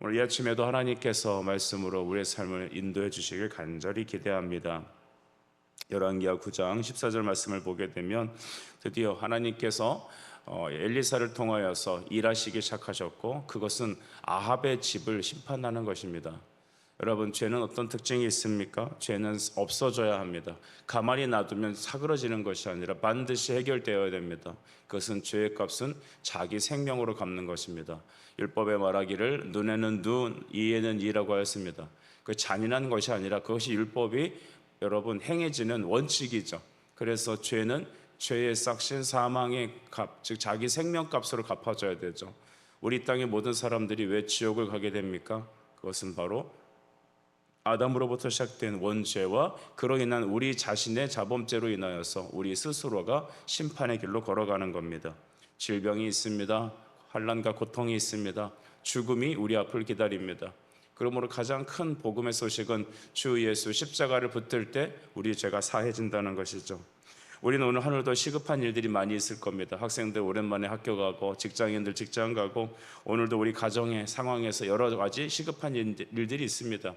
오늘 이 아침에도 하나님께서 말씀으로 우리의 삶을 인도해 주시길 간절히 기대합니다. 열왕기하 9장 14절 말씀을 보게 되면 드디어 하나님께서 엘리사를 통하여서 일하시기 시작하셨고, 그것은 아합의 집을 심판하는 것입니다. 여러분, 죄는 어떤 특징이 있습니까? 죄는 없어져야 합니다. 가만히 놔두면 사그러지는 것이 아니라 반드시 해결되어야 됩니다. 그것은 죄의 값은 자기 생명으로 갚는 것입니다. 율법에 말하기를 눈에는 눈, 이에는 이라고 하였습니다. 그 잔인한 것이 아니라 그것이 율법이 여러분 행해지는 원칙이죠. 그래서 죄는 죄의 싹신 사망의 값, 즉 자기 생명값으로 갚아줘야 되죠. 우리 땅의 모든 사람들이 왜 지옥을 가게 됩니까? 그것은 바로 아담으로부터 시작된 원죄와 그로 인한 우리 자신의 자범죄로 인하여서 우리 스스로가 심판의 길로 걸어가는 겁니다. 질병이 있습니다. 환난과 고통이 있습니다. 죽음이 우리 앞을 기다립니다. 그러므로 가장 큰 복음의 소식은 주 예수 십자가를 붙들 때 우리 죄가 사해진다는 것이죠. 우리는 오늘 하늘도 시급한 일들이 많이 있을 겁니다. 학생들 오랜만에 학교 가고, 직장인들 직장 가고, 오늘도 우리 가정의 상황에서 여러 가지 시급한 일들이 있습니다.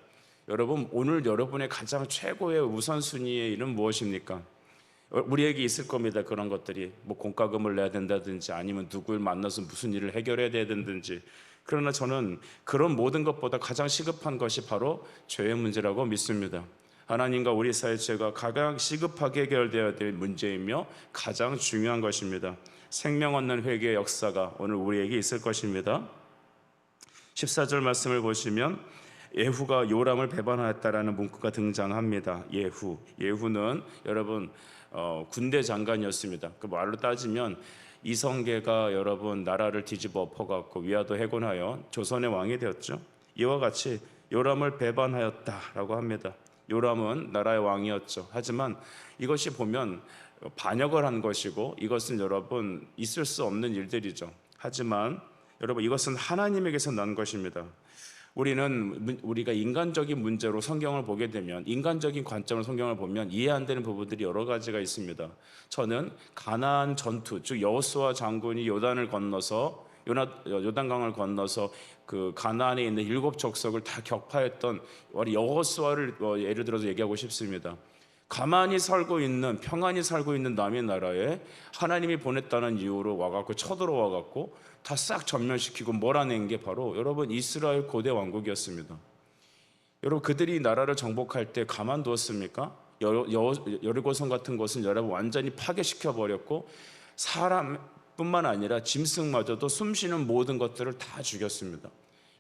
여러분, 오늘 여러분의 가장 최고의 우선순위의 일은 무엇입니까? 우리에게 있을 겁니다. 그런 것들이 뭐 공과금을 내야 된다든지, 아니면 누구를 만나서 무슨 일을 해결해야 되든지. 그러나 저는 그런 모든 것보다 가장 시급한 것이 바로 죄의 문제라고 믿습니다. 하나님과 우리 사이의 죄가 가장 시급하게 해결되어야 될 문제이며 가장 중요한 것입니다. 생명 얻는 회개의 역사가 오늘 우리에게 있을 것입니다. 14절 말씀을 보시면 예후가 요람을 배반하였다라는 문구가 등장합니다. 예후는 여러분 군대 장관이었습니다. 그 말로 따지면 이성계가 여러분 나라를 뒤집어 엎어갖고 위화도 해곤하여 조선의 왕이 되었죠. 이와 같이 요람을 배반하였다라고 합니다. 요람은 나라의 왕이었죠. 하지만 이것이 보면 반역을 한 것이고, 이것은 여러분 있을 수 없는 일들이죠. 하지만 여러분, 이것은 하나님에게서 난 것입니다. 우리가 인간적인 문제로 성경을 보게 되면, 인간적인 관점으로 성경을 보면 이해 안 되는 부분들이 여러 가지가 있습니다. 저는 가나안 전투, 즉 여호수아 장군이 요단강을 건너서 그 가나안에 있는 7 족속을 다 격파했던 여호수아를 예를 들어서 얘기하고 싶습니다. 가만히 살고 있는, 평안히 살고 있는 남의 나라에 하나님이 보냈다는 이유로 와갖고 쳐들어와갖고 다 싹 전멸시키고 몰아낸 게 바로 여러분 이스라엘 고대 왕국이었습니다. 여러분, 그들이 나라를 정복할 때 가만두었습니까? 여리고성 같은 것은 여러분 완전히 파괴시켜 버렸고, 사람뿐만 아니라 짐승마저도 숨쉬는 모든 것들을 다 죽였습니다.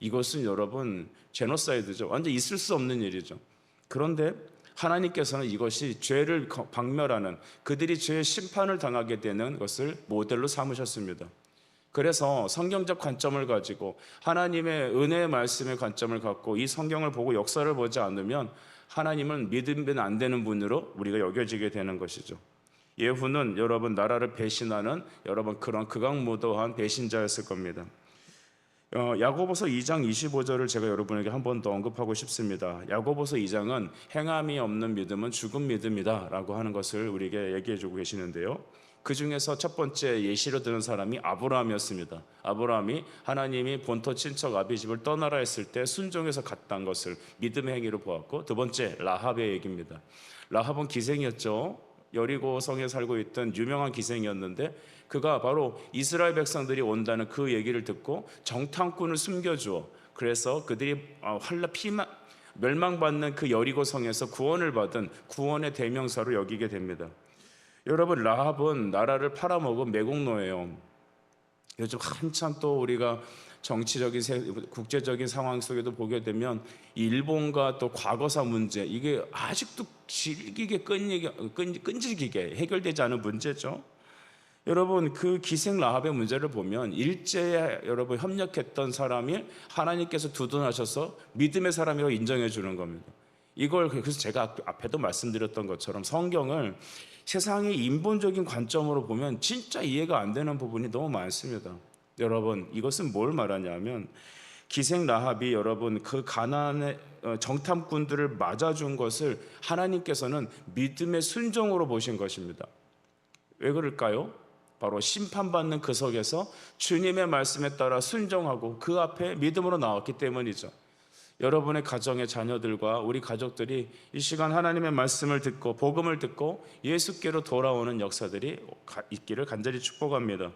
이것은 여러분 제노사이드죠. 완전 있을 수 없는 일이죠. 그런데 하나님께서는 이것이 죄를 박멸하는, 그들이 죄의 심판을 당하게 되는 것을 모델로 삼으셨습니다. 그래서 성경적 관점을 가지고, 하나님의 은혜의 말씀의 관점을 갖고 이 성경을 보고 역사를 보지 않으면 하나님은 믿으면 안 되는 분으로 우리가 여겨지게 되는 것이죠. 예후는 여러분 나라를 배신하는 여러분 그런 극악무도한 배신자였을 겁니다. 야고보서 2장 25절을 제가 여러분에게 한 번 더 언급하고 싶습니다. 야고보서 2장은 행함이 없는 믿음은 죽은 믿음이다 라고 하는 것을 우리에게 얘기해 주고 계시는데요, 그 중에서 첫 번째 예시로 드는 사람이 아브라함이었습니다. 아브라함이 하나님이 본토 친척 아비집을 떠나라 했을 때 순종해서 갔다는 것을 믿음의 행위로 보았고, 두 번째 라합의 얘기입니다. 라합은 기생이었죠. 여리고 성에 살고 있던 유명한 기생이었는데, 그가 바로 이스라엘 백성들이 온다는 그 얘기를 듣고 정탐꾼을 숨겨주어, 그래서 그들이 멸망받는 그 여리고 성에서 구원을 받은 구원의 대명사로 여기게 됩니다. 여러분, 라합은 나라를 팔아먹은 매국노예요. 요즘 한참 또 우리가 정치적인 국제적인 상황 속에도 보게 되면 이 일본과 또 과거사 문제, 이게 아직도 끈질기게 해결되지 않은 문제죠. 여러분, 그 기생 라합의 문제를 보면 일제에 여러분 협력했던 사람이 하나님께서 두둔하셔서 믿음의 사람이라고 인정해 주는 겁니다. 이걸 그래서 제가 앞에도 말씀드렸던 것처럼 성경을 세상의 인본적인 관점으로 보면 진짜 이해가 안 되는 부분이 너무 많습니다. 여러분, 이것은 뭘 말하냐면, 기생 라합이 여러분 그 가나안의 정탐꾼들을 맞아준 것을 하나님께서는 믿음의 순종으로 보신 것입니다. 왜 그럴까요? 바로 심판받는 그 속에서 주님의 말씀에 따라 순종하고 그 앞에 믿음으로 나왔기 때문이죠. 여러분의 가정의 자녀들과 우리 가족들이 이 시간 하나님의 말씀을 듣고 복음을 듣고 예수께로 돌아오는 역사들이 있기를 간절히 축복합니다.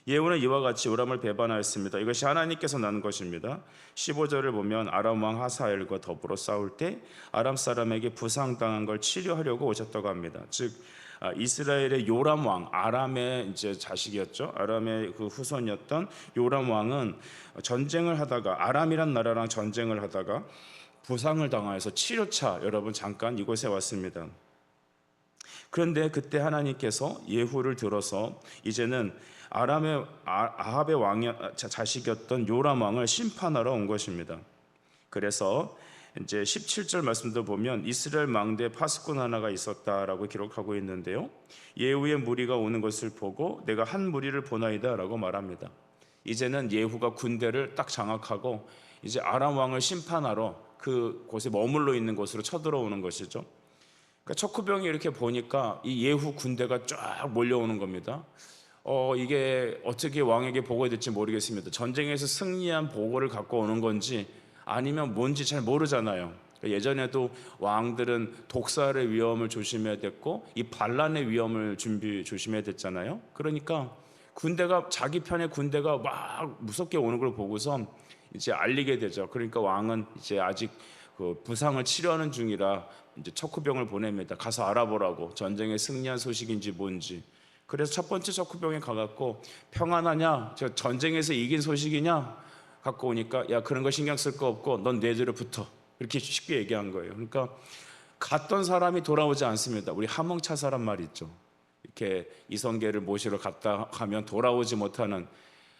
예후는 이와 같이 요람을 배반하였습니다. 이것이 하나님께서 난 것입니다. 15절을 보면 아람 왕 하사엘과 더불어 싸울 때 아람 사람에게 부상당한 걸 치료하려고 오셨다고 합니다. 즉 이스라엘의 요람 왕, 아람의 이제 자식이었죠. 아람의 그 후손이었던 요람 왕은 전쟁을 하다가 아람이란 나라랑 전쟁을 하다가 부상을 당하여서 치료차 여러분 잠깐 이곳에 왔습니다. 그런데 그때 하나님께서 예후를 들어서 이제는 아람의 아합의 왕의 자식이었던 요람 왕을 심판하러 온 것입니다. 그래서 이제 17절 말씀도 보면 이스라엘 망대에 파수꾼 하나가 있었다라고 기록하고 있는데요. 예후의 무리가 오는 것을 보고 내가 한 무리를 보나이다라고 말합니다. 이제는 예후가 군대를 딱 장악하고 이제 아람 왕을 심판하러 그 곳에 머물러 있는 곳으로 쳐들어오는 것이죠. 그러니까 척후병이 이렇게 보니까 이 예후 군대가 쫙 몰려오는 겁니다. 이게 어떻게 왕에게 보고가 될지 모르겠습니다. 전쟁에서 승리한 보고를 갖고 오는 건지 아니면 뭔지 잘 모르잖아요. 예전에도 왕들은 독살의 위험을 조심해야 됐고 이 반란의 위험을 조심해야 됐잖아요. 그러니까 군대가 자기 편의 군대가 막 무섭게 오는 걸 보고선 이제 알리게 되죠. 그러니까 왕은 이제 아직 그 부상을 치료하는 중이라 이제 척후병을 보냅니다. 가서 알아보라고 전쟁에 승리한 소식인지 뭔지. 그래서 첫 번째 척후병에 가갖고 평안하냐? 저 전쟁에서 이긴 소식이냐? 갖고 오니까 야 그런 거 신경 쓸 거 없고 넌 내 뒤로 붙어 이렇게 쉽게 얘기한 거예요. 그러니까 갔던 사람이 돌아오지 않습니다. 우리 하몽차 사람 말 있죠. 이렇게 이성계를 모시러 갔다 하면 돌아오지 못하는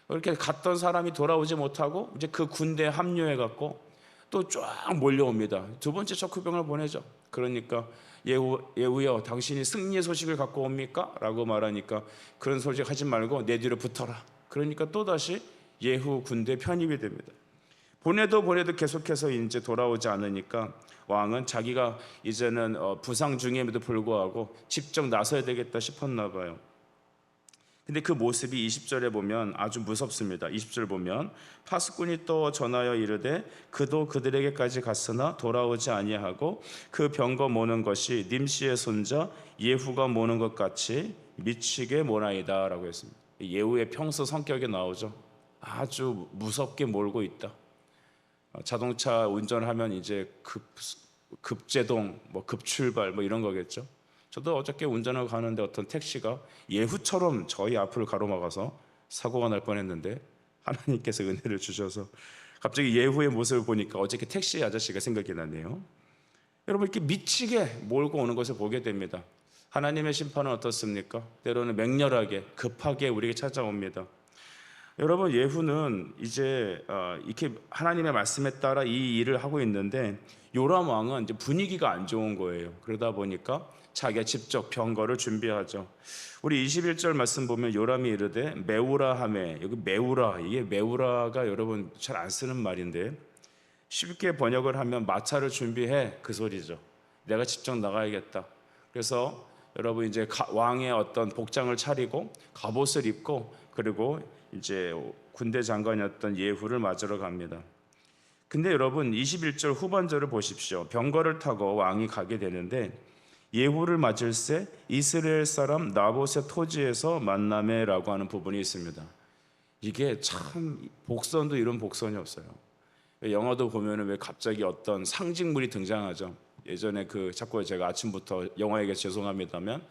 그렇게 갔던 사람이 돌아오지 못하고 이제 그 군대에 합류해 갖고 또 쫙 몰려옵니다. 두 번째 척후병을 보내죠. 그러니까 예후여 당신이 승리의 소식을 갖고 옵니까? 라고 말하니까 그런 소식 하지 말고 내 뒤로 붙어라. 그러니까 또다시 예후 군대에 편입이 됩니다. 보내도 계속해서 이제 돌아오지 않으니까 왕은 자기가 이제는 부상 중임에도 불구하고 직접 나서야 되겠다 싶었나 봐요. 근데 그 모습이 20절에 보면 아주 무섭습니다. 20절 보면 파수꾼이 또 전하여 이르되 그도 그들에게까지 갔으나 돌아오지 아니하고 그 병거 모는 것이 님시의 손자 예후가 모는 것 같이 미치게 모나이다 라고 했습니다. 예후의 평소 성격이 나오죠. 아주 무섭게 몰고 있다. 자동차 운전하면 이제 급제동, 급출발 이런 거겠죠. 저도 어저께 운전을 가는데 어떤 택시가 예후처럼 저희 앞을 가로막아서 사고가 날 뻔했는데 하나님께서 은혜를 주셔서 갑자기 예후의 모습을 보니까 어저께 택시 아저씨가 생각이 나네요. 여러분 이렇게 미치게 몰고 오는 것을 보게 됩니다. 하나님의 심판은 어떻습니까? 때로는 맹렬하게 급하게 우리에게 찾아옵니다. 여러분 예후는 이제 이렇게 하나님의 말씀에 따라 이 일을 하고 있는데 요람 왕은 이제 분위기가 안 좋은 거예요. 그러다 보니까 자기가 직접 병거를 준비하죠. 우리 21절 말씀 보면 요람이 이르되 메우라 하매 여기 메우라 이게 메우라가 여러분 잘 안 쓰는 말인데 쉽게 번역을 하면 마차를 준비해 그 소리죠. 내가 직접 나가야겠다. 그래서 여러분 이제 왕의 어떤 복장을 차리고 갑옷을 입고 그리고 이제 군대 장관이었던 예후를 맞으러 갑니다. 근데 여러분 21절 후반절을 보십시오. 병거를 타고 왕이 가게 되는데 예후를 맞을새 이스라엘 사람 나봇의 토지에서 만나매라고 하는 부분이 있습니다. 이게 참 복선도 이런 복선이 없어요. 영화도 보면은 왜 갑자기 어떤 상징물이 등장하죠. 예전에 자꾸 제가 아침부터 영화 얘기해서 죄송합니다만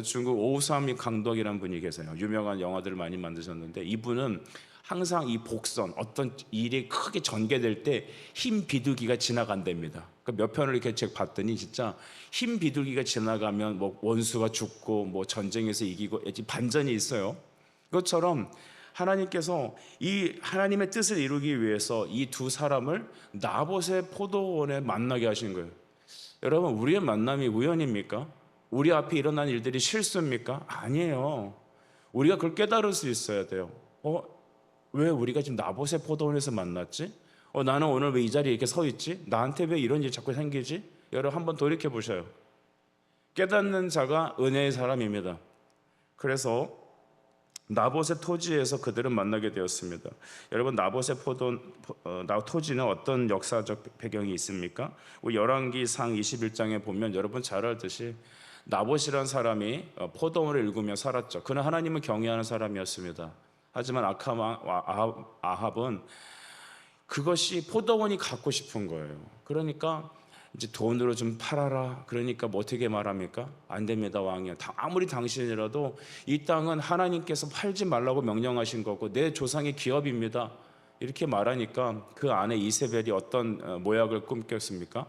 중국 오우사미 강덕이라는 분이 계세요. 유명한 영화들을 많이 만드셨는데 이분은 항상 이 복선 어떤 일이 크게 전개될 때 흰 비둘기가 지나간답니다. 몇 편을 이렇게 제가 봤더니 진짜 흰 비둘기가 지나가면 원수가 죽고 전쟁에서 이기고 반전이 있어요. 그것처럼 하나님께서 이 하나님의 뜻을 이루기 위해서 이 두 사람을 나봇의 포도원에 만나게 하신 거예요. 여러분 우리의 만남이 우연입니까? 우리 앞에 일어난 일들이 실수입니까? 아니에요. 우리가 그걸 깨달을 수 있어야 돼요. 왜 우리가 지금 나봇의 포도원에서 만났지? 나는 오늘 왜 이 자리에 이렇게 서 있지? 나한테 왜 이런 일이 자꾸 생기지? 여러분 한번 돌이켜 보셔요. 깨닫는 자가 은혜의 사람입니다. 그래서 나봇의 토지에서 그들은 만나게 되었습니다. 여러분, 나봇의 토지는 어떤 역사적 배경이 있습니까? 우리 열왕기상 21장에 보면 여러분 잘 알듯이 나봇이라는 사람이 포도원을 일구며 살았죠. 그는 하나님을 경외하는 사람이었습니다. 하지만 아합은 그것이 포도원이 갖고 싶은 거예요. 그러니까 이제 돈으로 좀 팔아라. 그러니까 뭐 어떻게 말합니까? 안 됩니다, 왕이요. 아무리 당신이라도 이 땅은 하나님께서 팔지 말라고 명령하신 거고 내 조상의 기업입니다. 이렇게 말하니까 그 안에 이세벨이 어떤 모략을 꿈꿨습니까?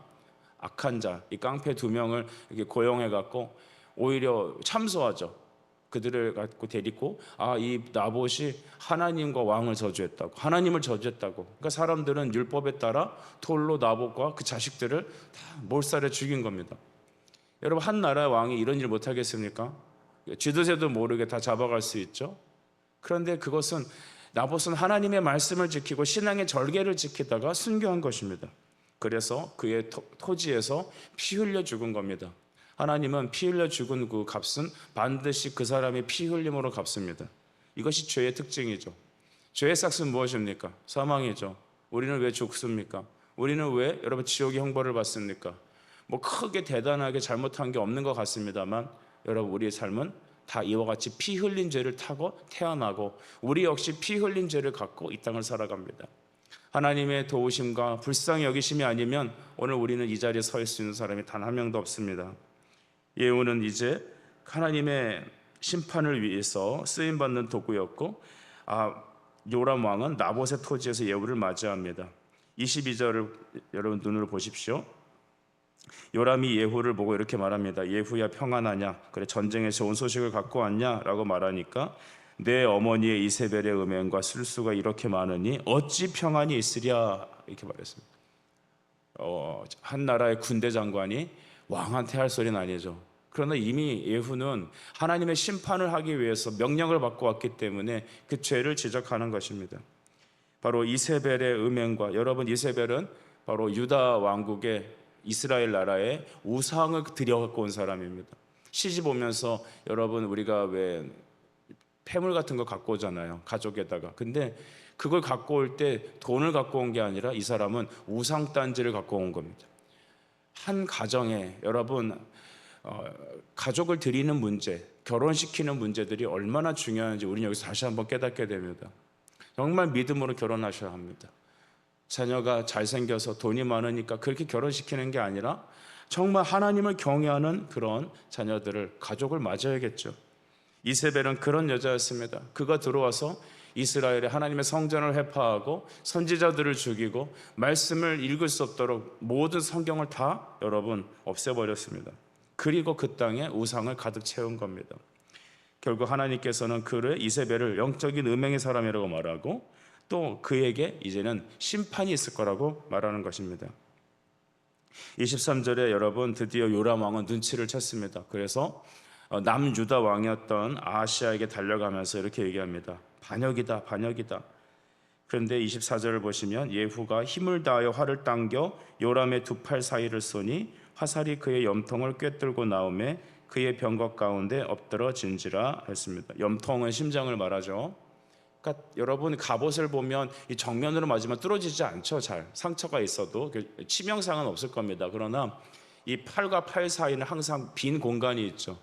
악한 자, 이 깡패 2명을 이렇게 고용해 갖고 오히려 참소하죠. 그들을 갖고 데리고 이 나봇이 하나님과 왕을 저주했다고, 하나님을 저주했다고. 그러니까 사람들은 율법에 따라 돌로 나봇과 그 자식들을 다 몰살해 죽인 겁니다. 여러분, 한 나라의 왕이 이런 일 못하겠습니까? 쥐도새도 모르게 다 잡아갈 수 있죠. 그런데 그것은 나봇은 하나님의 말씀을 지키고 신앙의 절개를 지키다가 순교한 것입니다. 그래서 그의 토지에서 피 흘려 죽은 겁니다. 하나님은 피 흘려 죽은 그 값은 반드시 그 사람의 피 흘림으로 갚습니다. 이것이 죄의 특징이죠. 죄의 삭은 무엇입니까? 사망이죠. 우리는 왜 죽습니까? 우리는 왜 여러분 지옥의 형벌을 받습니까? 뭐 크게 대단하게 잘못한 게 없는 것 같습니다만 여러분, 우리의 삶은 다 이와 같이 피 흘린 죄를 타고 태어나고 우리 역시 피 흘린 죄를 갖고 이 땅을 살아갑니다. 하나님의 도우심과 불쌍히 여기심이 아니면 오늘 우리는 이 자리에 서 있을 수 있는 사람이 단 한 명도 없습니다. 예후는 이제 하나님의 심판을 위해서 쓰임받는 도구였고 요람 왕은 나봇의 토지에서 예후를 맞이합니다. 22절을 여러분 눈으로 보십시오. 요람이 예후를 보고 이렇게 말합니다. 예후야, 평안하냐? 그래, 전쟁에서 온 소식을 갖고 왔냐? 라고 말하니까 내 어머니의 이세벨의 음행과 술수가 이렇게 많으니 어찌 평안이 있으랴? 이렇게 말했습니다. 한 나라의 군대 장관이 왕한테 할 소리는 아니죠. 그러나 이미 예후는 하나님의 심판을 하기 위해서 명령을 받고 왔기 때문에 그 죄를 지적하는 것입니다. 바로 이세벨의 음행과, 여러분, 이세벨은 바로 유다 왕국의 이스라엘 나라에 우상을 들여갖고 온 사람입니다. 시집 오면서 여러분 우리가 왜 폐물 같은 거 갖고 오잖아요, 가족에다가. 근데 그걸 갖고 올 때 돈을 갖고 온 게 아니라 이 사람은 우상단지를 갖고 온 겁니다. 한 가정에 여러분 가족을 드리는 문제, 결혼시키는 문제들이 얼마나 중요한지 우리는 여기서 다시 한번 깨닫게 됩니다. 정말 믿음으로 결혼하셔야 합니다. 자녀가 잘생겨서 돈이 많으니까 그렇게 결혼시키는 게 아니라 정말 하나님을 경외하는 그런 자녀들을, 가족을 맞아야겠죠. 이세벨은 그런 여자였습니다. 그가 들어와서 이스라엘의 하나님의 성전을 회파하고 선지자들을 죽이고 말씀을 읽을 수 없도록 모든 성경을 다 여러분 없애버렸습니다. 그리고 그 땅에 우상을 가득 채운 겁니다. 결국 하나님께서는 그를, 이세벨을 영적인 음행의 사람이라고 말하고 또 그에게 이제는 심판이 있을 거라고 말하는 것입니다. 23절에 여러분 드디어 요람 왕은 눈치를 챘습니다. 그래서 남유다 왕이었던 아하시아에게 달려가면서 이렇게 얘기합니다. 반역이다, 반역이다. 그런데 24절을 보시면 예후가 힘을 다하여 활을 당겨 요람의 두 팔 사이를 쏘니 화살이 그의 염통을 꿰뚫고 나오매 그의 병거 가운데 엎드러진지라 했습니다. 염통은 심장을 말하죠. 그러니까 여러분 갑옷을 보면 이 정면으로 맞으면 뚫어지지 않죠. 잘 상처가 있어도 치명상은 없을 겁니다. 그러나 이 팔과 팔 사이는 항상 빈 공간이 있죠.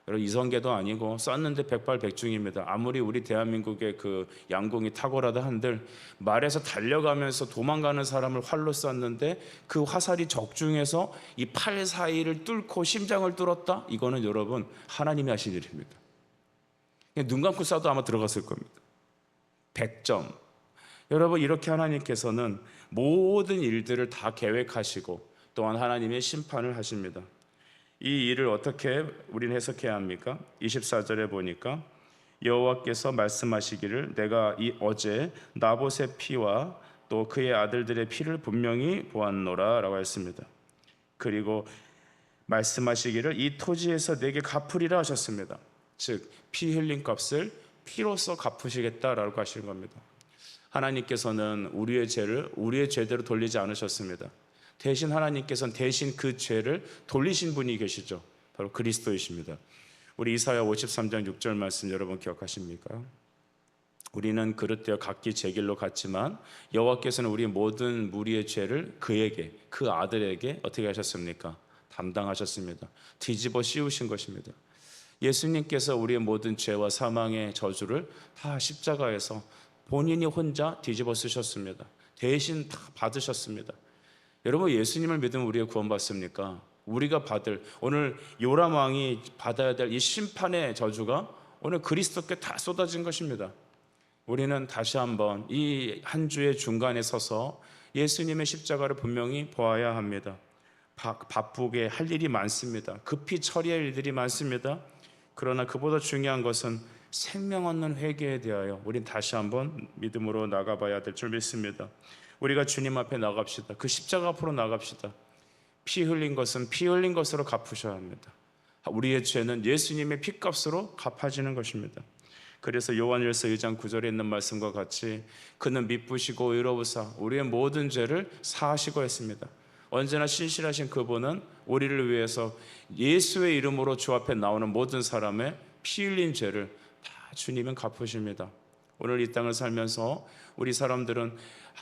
여러분 이성계도 아니고 쐈는데 백발백중입니다. 아무리 우리 대한민국의 그 양궁이 탁월하다 한들 말에서 달려가면서 도망가는 사람을 활로 쐈는데 그 화살이 적중해서 이 팔 사이를 뚫고 심장을 뚫었다? 이거는 여러분 하나님이 하신 일입니다. 눈 감고 쏴도 아마 들어갔을 겁니다. 100점. 여러분 이렇게 하나님께서는 모든 일들을 다 계획하시고 또한 하나님의 심판을 하십니다. 이 일을 어떻게 우리는 해석해야 합니까? 24절에 보니까 여호와께서 말씀하시기를 내가 어제 나봇의 피와 또 그의 아들들의 피를 분명히 보았노라 라고 했습니다. 그리고 말씀하시기를 이 토지에서 내게 갚으리라 하셨습니다. 즉 피 흘린 값을 피로써 갚으시겠다라고 하시는 겁니다. 하나님께서는 우리의 죄를 우리의 죄대로 돌리지 않으셨습니다. 대신 하나님께서는 대신 그 죄를 돌리신 분이 계시죠. 바로 그리스도이십니다. 우리 이사야 53장 6절 말씀 여러분 기억하십니까? 우리는 그릇되어 각기 제 길로 갔지만 여호와께서는 우리 모든 무리의 죄를 그에게, 그 아들에게 어떻게 하셨습니까? 담당하셨습니다. 뒤집어 씌우신 것입니다. 예수님께서 우리의 모든 죄와 사망의 저주를 다 십자가에서 본인이 혼자 뒤집어 쓰셨습니다. 대신 다 받으셨습니다. 여러분, 예수님을 믿으면 우리가 구원받습니까? 우리가 받을, 오늘 요람 왕이 받아야 될 이 심판의 저주가 오늘 그리스도께 다 쏟아진 것입니다. 우리는 다시 한번 이 한 주의 중간에 서서 예수님의 십자가를 분명히 보아야 합니다. 바쁘게 할 일이 많습니다. 급히 처리할 일들이 많습니다. 그러나 그보다 중요한 것은 생명 얻는 회개에 대하여 우린 다시 한번 믿음으로 나가봐야 될 줄 믿습니다. 우리가 주님 앞에 나갑시다. 그 십자가 앞으로 나갑시다. 피 흘린 것은 피 흘린 것으로 갚으셔야 합니다. 우리의 죄는 예수님의 피값으로 갚아지는 것입니다. 그래서 요한일서 2장 9절에 있는 말씀과 같이 그는 미쁘시고 의로우사 우리의 모든 죄를 사하시고 했습니다. 언제나 신실하신 그분은 우리를 위해서 예수의 이름으로 주 앞에 나오는 모든 사람의 피 흘린 죄를 다 주님은 갚으십니다. 오늘 이 땅을 살면서 우리 사람들은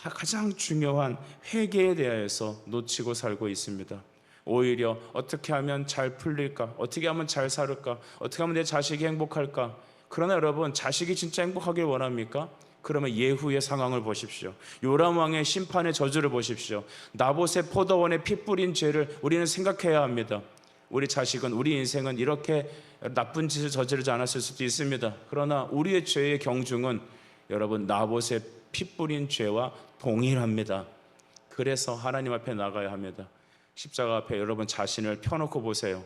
가장 중요한 회개에 대해서 놓치고 살고 있습니다. 오히려 어떻게 하면 잘 풀릴까? 어떻게 하면 잘 살을까? 어떻게 하면 내 자식이 행복할까? 그러나 여러분, 자식이 진짜 행복하길 원합니까? 그러면 예후의 상황을 보십시오. 요람 왕의 심판의 저주를 보십시오. 나봇의 포도원에 피 뿌린 죄를 우리는 생각해야 합니다. 우리 자식은, 우리 인생은 이렇게 나쁜 짓을 저지르지 않았을 수도 있습니다. 그러나 우리의 죄의 경중은 여러분 나봇의 피 뿌린 죄와 동일합니다. 그래서 하나님 앞에 나가야 합니다. 십자가 앞에 여러분 자신을 펴놓고 보세요.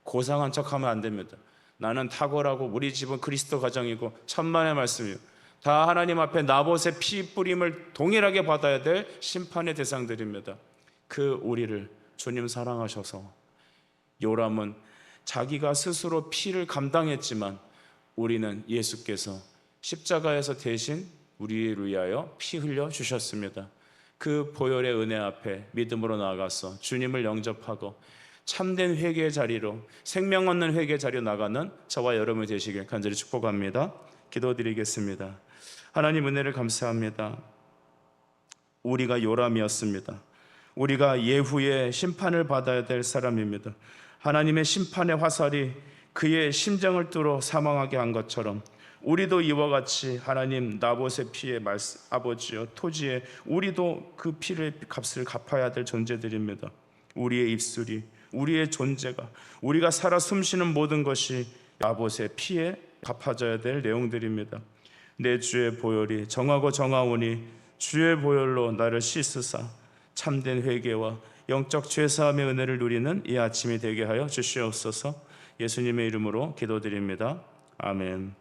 고상한 척하면 안 됩니다. 나는 탁월하고 우리 집은 그리스도 가정이고 천만의 말씀이요. 다 하나님 앞에 나봇의 피 뿌림을 동일하게 받아야 될 심판의 대상들입니다. 그 우리를 주님 사랑하셔서 요람은 자기가 스스로 피를 감당했지만 우리는 예수께서 십자가에서 대신 우리를 위하여 피 흘려 주셨습니다. 그 보혈의 은혜 앞에 믿음으로 나아가서 주님을 영접하고 참된 회개의 자리로, 생명 얻는 회개의 자리로 나가는 저와 여러분이 되시길 간절히 축복합니다. 기도드리겠습니다. 하나님 은혜를 감사합니다. 우리가 요람이었습니다. 우리가 예후의 심판을 받아야 될 사람입니다. 하나님의 심판의 화살이 그의 심장을 뚫어 사망하게 한 것처럼 우리도 이와 같이 하나님 나봇의 피에 아버지여 토지에 우리도 그 피를 값을 갚아야 될 존재들입니다. 우리의 입술이, 우리의 존재가, 우리가 살아 숨쉬는 모든 것이 나봇의 피에 갚아져야 될 내용들입니다. 내 주의 보혈이 정하고 정하오니 주의 보혈로 나를 씻으사 참된 회개와 영적 죄사함의 은혜를 누리는 이 아침이 되게 하여 주시옵소서. 예수님의 이름으로 기도드립니다. 아멘.